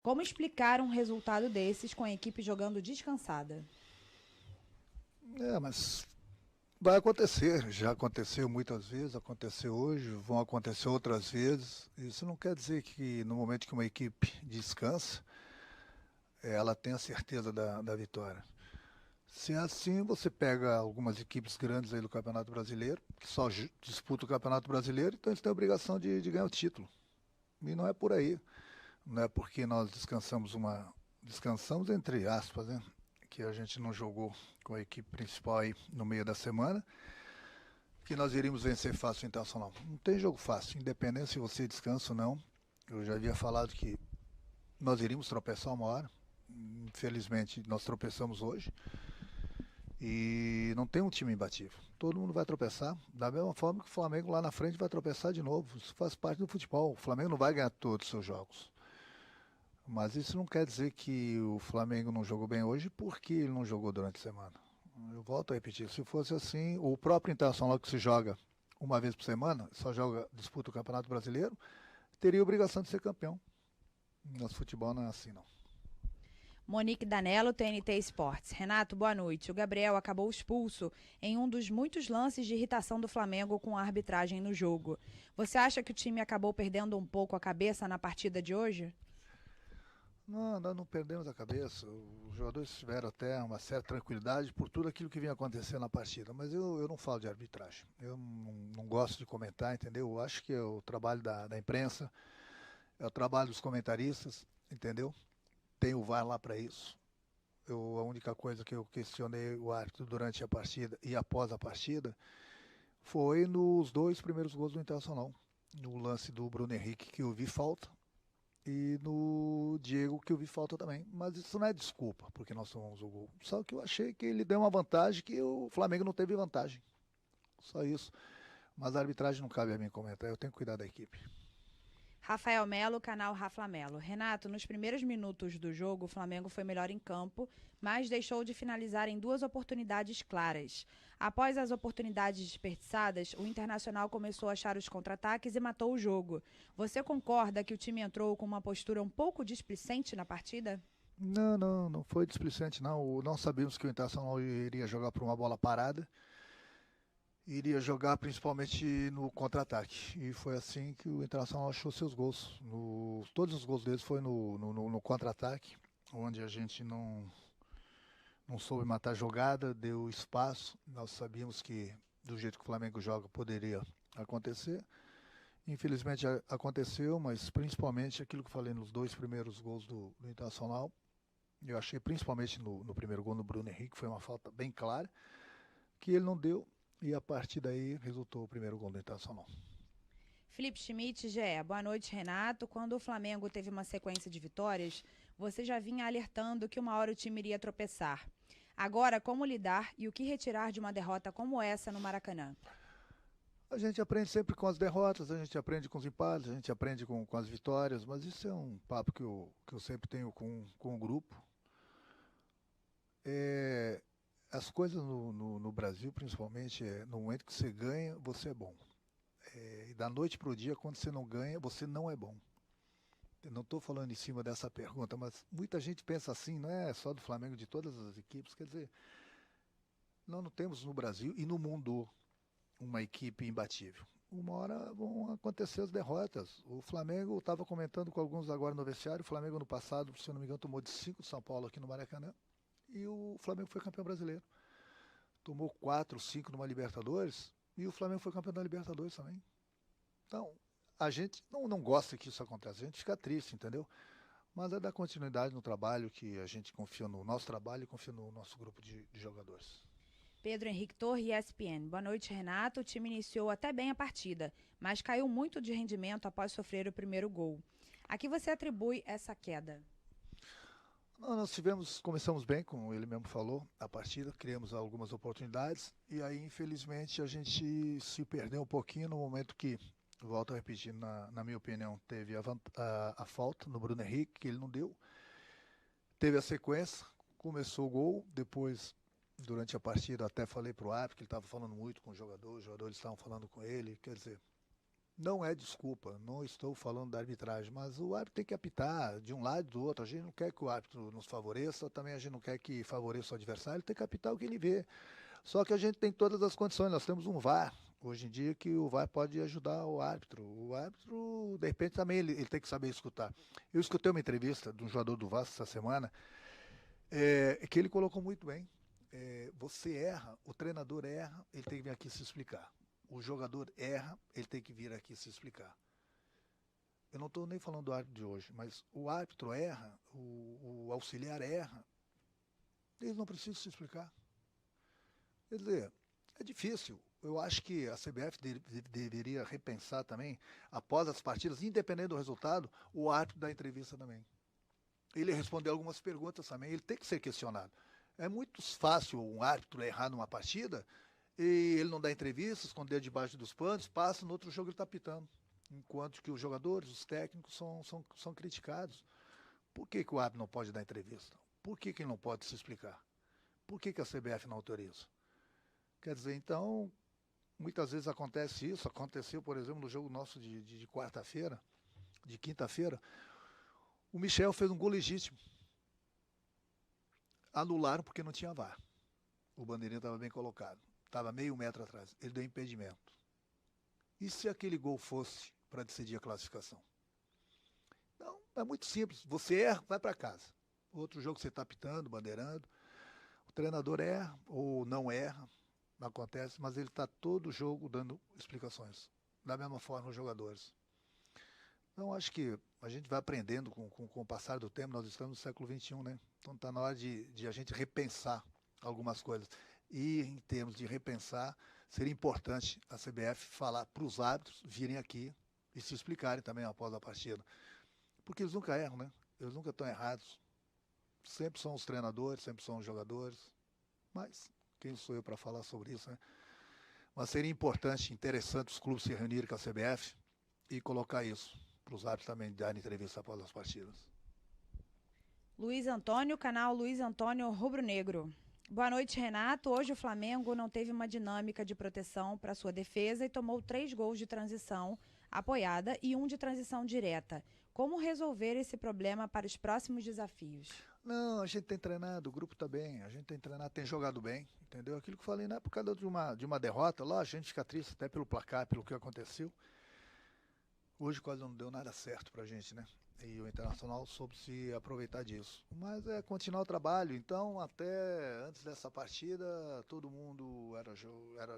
Como explicar um resultado desses com a equipe jogando descansada? Mas vai acontecer, já aconteceu muitas vezes, aconteceu hoje, vão acontecer outras vezes. Isso não quer dizer que no momento que uma equipe descansa, ela tem a certeza da vitória. Se é assim, você pega algumas equipes grandes aí do Campeonato Brasileiro, que só disputam o Campeonato Brasileiro, então eles têm a obrigação de ganhar o título. E não é por aí. Não é porque nós descansamos entre aspas, né? Que a gente não jogou com a equipe principal aí no meio da semana, que nós iríamos vencer fácil o Internacional. Não tem jogo fácil, independente se você descansa ou não. Eu já havia falado que nós iríamos tropeçar uma hora. Infelizmente, nós tropeçamos hoje. E não tem um time imbatível. Todo mundo vai tropeçar. Da mesma forma que o Flamengo lá na frente vai tropeçar de novo. Isso faz parte do futebol. O Flamengo não vai ganhar todos os seus jogos. Mas isso não quer dizer que o Flamengo não jogou bem hoje porque ele não jogou durante a semana. Eu volto a repetir, se fosse assim, o próprio Internacional que se joga uma vez por semana, só joga, disputa o Campeonato Brasileiro, teria a obrigação de ser campeão. Nosso futebol não é assim, não. Monique Danello, TNT Esportes. Renato, boa noite. O Gabriel acabou expulso em um dos muitos lances de irritação do Flamengo com a arbitragem no jogo. Você acha que o time acabou perdendo um pouco a cabeça na partida de hoje? Não, nós não perdemos a cabeça. Os jogadores tiveram até uma certa tranquilidade por tudo aquilo que vinha acontecendo na partida. Mas eu não falo de arbitragem. Eu não gosto de comentar, entendeu? Eu acho que é o trabalho da imprensa, é o trabalho dos comentaristas, entendeu? Tem o VAR lá para isso. A única coisa que eu questionei o árbitro durante a partida e após a partida foi nos dois primeiros gols do Internacional. No lance do Bruno Henrique, que eu vi falta, e no Diego, que eu vi falta também. Mas isso não é desculpa, porque nós tomamos o gol. Só que eu achei que ele deu uma vantagem que o Flamengo não teve vantagem. Só isso. Mas a arbitragem não cabe a mim comentar, eu tenho que cuidar da equipe. Rafael Melo, canal Rafa Melo. Renato, nos primeiros minutos do jogo, o Flamengo foi melhor em campo, mas deixou de finalizar em duas oportunidades claras. Após as oportunidades desperdiçadas, o Internacional começou a achar os contra-ataques e matou o jogo. Você concorda que o time entrou com uma postura um pouco displicente na partida? Não foi displicente não. Nós sabíamos que o Internacional iria jogar por uma bola parada, iria jogar principalmente no contra-ataque. E foi assim que o Internacional achou seus gols. Todos os gols deles foi no contra-ataque, onde a gente não soube matar a jogada, deu espaço. Nós sabíamos que do jeito que o Flamengo joga poderia acontecer. Infelizmente aconteceu, mas principalmente aquilo que eu falei nos dois primeiros gols do Internacional. Eu achei principalmente no primeiro gol no Bruno Henrique, foi uma falta bem clara, que ele não deu, e a partir daí resultou o primeiro gol do Internacional. Felipe Schmidt, GE. Boa noite, Renato. Quando o Flamengo teve uma sequência de vitórias, você já vinha alertando que uma hora o time iria tropeçar. Agora, como lidar e o que retirar de uma derrota como essa no Maracanã? A gente aprende sempre com as derrotas, a gente aprende com os empates, a gente aprende com as vitórias, mas isso é um papo que eu sempre tenho com o grupo. É, as coisas no Brasil, principalmente, no momento que você ganha, você é bom. E da noite para o dia, quando você não ganha, você não é bom. Eu não estou falando em cima dessa pergunta, mas muita gente pensa assim, não é só do Flamengo, de todas as equipes. Quer dizer, nós não temos no Brasil e no mundo uma equipe imbatível. Uma hora vão acontecer as derrotas. O Flamengo, estava comentando com alguns agora no vestiário, o Flamengo no passado, se eu não me engano, tomou de 5 de São Paulo aqui no Maracanã. E o Flamengo foi campeão brasileiro. Tomou 4, 5 numa Libertadores e o Flamengo foi campeão da Libertadores também. Então, a gente não gosta que isso aconteça, a gente fica triste, entendeu? Mas é dar continuidade no trabalho, que a gente confia no nosso trabalho e confia no nosso grupo de jogadores. Pedro Henrique Torre, ESPN. Boa noite, Renato. O time iniciou até bem a partida, mas caiu muito de rendimento após sofrer o primeiro gol. A que você atribui essa queda? Começamos bem, como ele mesmo falou, a partida, criamos algumas oportunidades e aí, infelizmente, a gente se perdeu um pouquinho no momento que, volto a repetir, na minha opinião, teve a falta no Bruno Henrique, que ele não deu. Teve a sequência, começou o gol, depois, durante a partida, até falei pro árbitro que ele estava falando muito com os jogadores estavam falando com ele, quer dizer, Não é desculpa, não estou falando da arbitragem, mas o árbitro tem que apitar de um lado e do outro. A gente não quer que o árbitro nos favoreça, também a gente não quer que favoreça o adversário, ele tem que apitar o que ele vê. Só que a gente tem todas as condições, nós temos um VAR, hoje em dia, que o VAR pode ajudar o árbitro. O árbitro, de repente, também ele tem que saber escutar. Eu escutei uma entrevista de um jogador do Vasco essa semana, que ele colocou muito bem. Você erra, o treinador erra, ele tem que vir aqui se explicar. O jogador erra, ele tem que vir aqui se explicar. Eu não estou nem falando do árbitro de hoje, mas o árbitro erra, o auxiliar erra, eles não precisam se explicar. Quer dizer, é difícil. Eu acho que a CBF deveria repensar também, após as partidas, independente do resultado, o árbitro da entrevista também. Ele respondeu algumas perguntas também, ele tem que ser questionado. É muito fácil um árbitro errar numa partida e ele não dá entrevista, esconder debaixo dos panos, passa, no outro jogo ele está pitando. Enquanto que os jogadores, os técnicos são criticados. Por que o árbitro não pode dar entrevista? Por que ele não pode se explicar? Por que a CBF não autoriza? Quer dizer, então, muitas vezes acontece isso. Aconteceu, por exemplo, no jogo nosso de quarta-feira, de quinta-feira, o Michel fez um gol legítimo. Anularam porque não tinha VAR. O bandeirinha estava bem colocado. Estava meio metro atrás. Ele deu impedimento. E se aquele gol fosse para decidir a classificação? Então, é muito simples. Você erra, vai para casa. Outro jogo você está apitando, bandeirando. O treinador erra ou não erra. Não acontece, mas ele está todo jogo dando explicações. Da mesma forma os jogadores. Então, acho que a gente vai aprendendo com o passar do tempo. Nós estamos no século XXI, né? Então, está na hora de a gente repensar algumas coisas. E, em termos de repensar, seria importante a CBF falar para os árbitros virem aqui e se explicarem também após a partida. Porque eles nunca erram, né? Eles nunca estão errados. Sempre são os treinadores, sempre são os jogadores. Mas quem sou eu para falar sobre isso, né? Mas seria importante, interessante os clubes se reunirem com a CBF e colocar isso para os árbitros também darem entrevista após as partidas. Luiz Antônio, canal Luiz Antônio Rubro Negro. Boa noite, Renato. Hoje o Flamengo não teve uma dinâmica de proteção para sua defesa e tomou 3 gols de transição apoiada e 1 de transição direta. Como resolver esse problema para os próximos desafios? Não, a gente tem treinado, o grupo está bem, a gente tem treinado, tem jogado bem, entendeu? Aquilo que eu falei, não é por causa de uma derrota, lá a gente fica triste até pelo placar, pelo que aconteceu. Hoje quase não deu nada certo pra gente, né? E o Internacional soube se aproveitar disso. Mas é continuar o trabalho. Então, até antes dessa partida, todo mundo era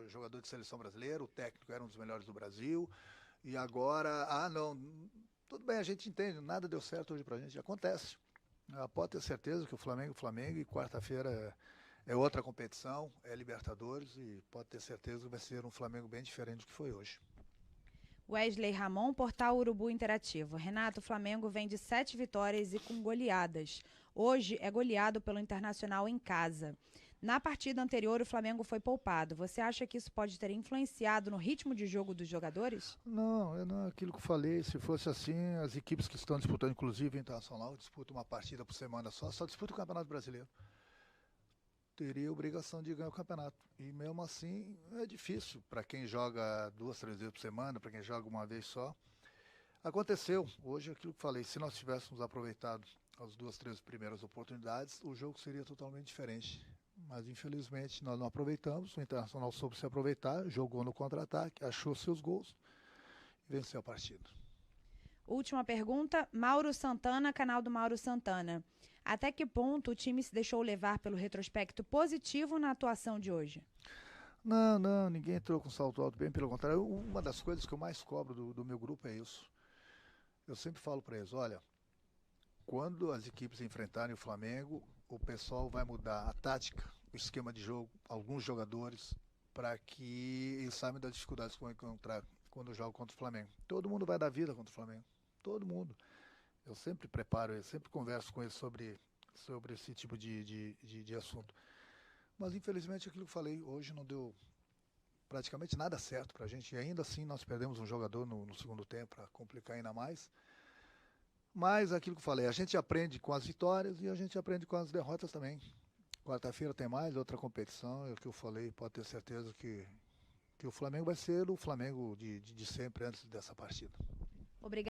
jogador de seleção brasileira, o técnico era um dos melhores do Brasil. E agora, não, tudo bem, a gente entende, nada deu certo hoje pra gente, acontece. Pode ter certeza que o Flamengo, e quarta-feira é outra competição, é Libertadores, e pode ter certeza que vai ser um Flamengo bem diferente do que foi hoje. Wesley Ramon, Portal Urubu Interativo. Renato, o Flamengo vem de 7 vitórias e com goleadas. Hoje é goleado pelo Internacional em casa. Na partida anterior, o Flamengo foi poupado. Você acha que isso pode ter influenciado no ritmo de jogo dos jogadores? Não, aquilo que eu falei, se fosse assim, as equipes que estão disputando, inclusive o Internacional, disputam uma partida por semana só disputa o Campeonato Brasileiro. Teria a obrigação de ganhar o campeonato. E mesmo assim é difícil para quem joga 2, 3 vezes por semana, para quem joga uma vez só. Aconteceu, hoje aquilo que falei, se nós tivéssemos aproveitado as 2, 3 primeiras oportunidades, o jogo seria totalmente diferente. Mas infelizmente nós não aproveitamos, o Internacional soube se aproveitar, jogou no contra-ataque, achou seus gols e venceu a partida. Última pergunta, Mauro Santana, canal do Mauro Santana. Até que ponto o time se deixou levar pelo retrospecto positivo na atuação de hoje? Não, ninguém entrou com salto alto, bem pelo contrário. Uma das coisas que eu mais cobro do meu grupo é isso. Eu sempre falo para eles, olha, quando as equipes enfrentarem o Flamengo, o pessoal vai mudar a tática, o esquema de jogo, alguns jogadores, para que eles saibam das dificuldades que vão encontrar quando jogam contra o Flamengo. Todo mundo vai dar vida contra o Flamengo, todo mundo. Eu sempre preparo, eu sempre converso com eles sobre esse tipo de assunto. Mas infelizmente aquilo que eu falei, hoje não deu praticamente nada certo pra gente. E ainda assim nós perdemos um jogador no segundo tempo para complicar ainda mais. Mas aquilo que eu falei, a gente aprende com as vitórias e a gente aprende com as derrotas também. Quarta-feira tem mais outra competição, é o que eu falei, pode ter certeza que que o Flamengo vai ser o Flamengo de sempre antes dessa partida. Obrigada.